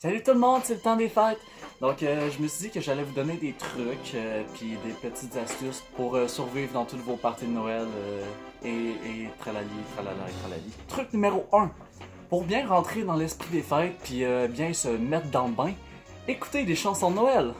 Salut tout le monde, c'est le temps des fêtes! Donc je me suis dit que j'allais vous donner des trucs puis des petites astuces pour survivre dans tous vos parties de Noël et tralali, tralala et tralali. Truc numéro 1. Pour bien rentrer dans l'esprit des fêtes puis bien se mettre dans le bain, écoutez des chansons de Noël!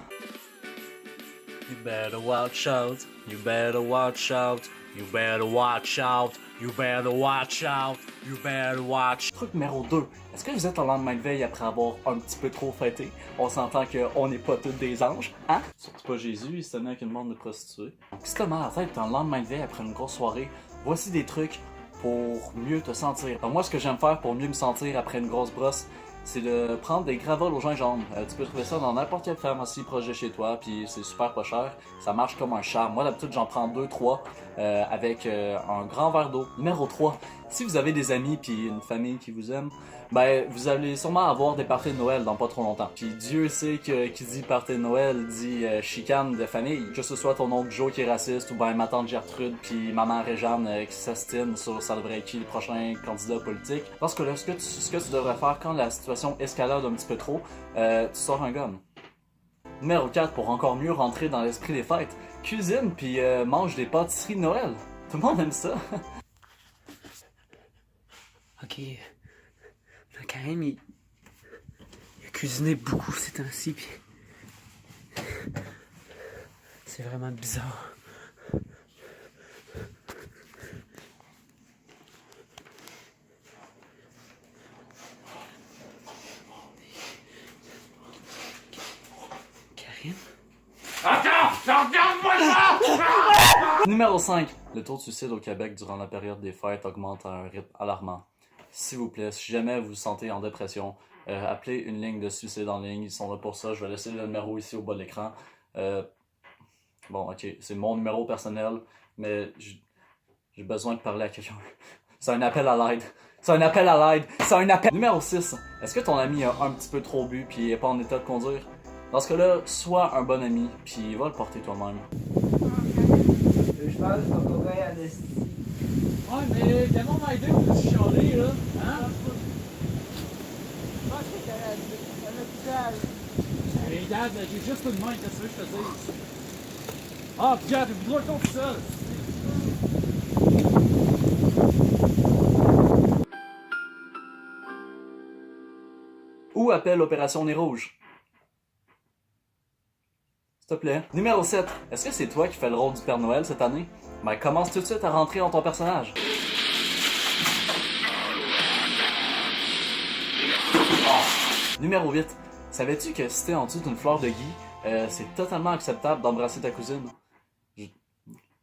You better watch out, you better watch out, you better watch out, you better watch out, you better watch. Truc numéro 2. Est-ce que vous êtes en lendemain de veille après avoir un petit peu trop fêté? On s'entend qu'on n'est pas tous des anges, hein? Surtout pas Jésus, il se tenait avec une bande de prostituées. Donc si t'as mal à la tête, t'es en lendemain de veille après une grosse soirée, voici des trucs pour mieux te sentir. Donc moi, ce que j'aime faire pour mieux me sentir après une grosse brosse, c'est de prendre des gravoles au gingembre. Tu peux trouver ça dans n'importe quelle pharmacie proche de chez toi, puis c'est super pas cher. Ça marche comme un charme. Moi, d'habitude, j'en prends 2-3 avec un grand verre d'eau. Numéro 3, si vous avez des amis puis une famille qui vous aime, ben vous allez sûrement avoir des parties de Noël dans pas trop longtemps. Puis Dieu sait que qui dit party de Noël dit chicane de famille. Que ce soit ton oncle Joe qui est raciste ou ben ma tante Gertrude puis maman Réjeanne qui s'astine sur ça devrait être qui le prochain candidat politique. Parce que là, ce que tu devrais faire quand la situation escalade un petit peu trop, tu sors un gun. Numéro 4, pour encore mieux rentrer dans l'esprit des fêtes, cuisine puis mange des pâtisseries de Noël. Tout le monde aime ça. Ok, le Karim, il a cuisiné beaucoup ces temps-ci, puis c'est vraiment bizarre. Karim? Attends! Regarde-moi ça! Numéro 5. Le taux de suicide au Québec durant la période des fêtes augmente à un rythme alarmant. S'il vous plaît, si jamais vous vous sentez en dépression, appelez une ligne de suicide en ligne. Ils sont là pour ça. Je vais laisser le numéro ici au bas de l'écran. Bon, ok, c'est mon numéro personnel, mais j'ai besoin de parler à quelqu'un. C'est un appel à l'aide. C'est un appel à l'aide. C'est un appel. Numéro 6. Est-ce que ton ami a un petit peu trop bu puis est pas en état de conduire? Dans ce cas-là, sois un bon ami puis va le porter toi-même. Je pense que ton copain en esti. Ouais, mais tellement m'aider pour se chialer, là. Hein? Je pense que t'es à l'hôpital. Hey, Dad, j'ai juste une main, qu'est-ce que je te dis? Ah, pis Dad, vous dois le tout seul. Ou appelle Opération Nez Rouge. S'il te plaît. Numéro 7. Est-ce que c'est toi qui fais le rôle du Père Noël cette année? Ben commence tout de suite à rentrer dans ton personnage. Oh. Numéro 8. Savais-tu que si t'es en dessous d'une fleur de gui, c'est totalement acceptable d'embrasser ta cousine?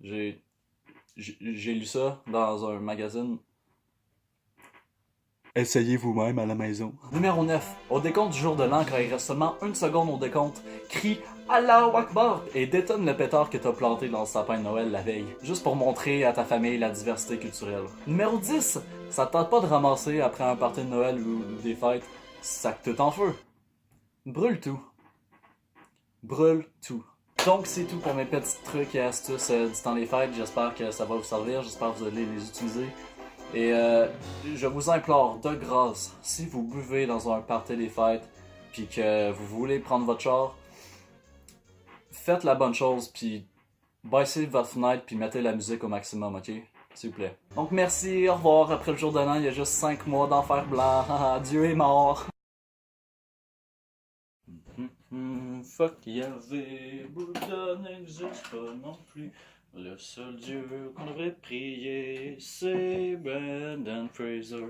J'ai lu ça dans un magazine. Essayez vous-même à la maison. Numéro 9. Au décompte du jour de l'an, quand il reste seulement une seconde au décompte, crie Allahu Akbar et détonne le pétard que t'as planté dans le sapin de Noël la veille, juste pour montrer à ta famille la diversité culturelle. Numéro 10. Ça te tente pas de ramasser après un party de Noël ou des fêtes, sac tout en feu. Brûle tout. Brûle tout. Donc c'est tout pour mes petits trucs et astuces du temps des fêtes. J'espère que ça va vous servir, j'espère que vous allez les utiliser. Et je vous implore de grâce, si vous buvez dans un party des fêtes, puis que vous voulez prendre votre char, faites la bonne chose, puis baissez votre fenêtre, puis mettez la musique au maximum, ok? S'il vous plaît. Donc merci, au revoir. Après le jour de l'an, il y a juste 5 mois d'enfer blanc. Dieu est mort. Fuck Yahvé, Bouddha n'existe pas non plus. Le seul Dieu qu'on devrait prier, c'est Brendan Fraser.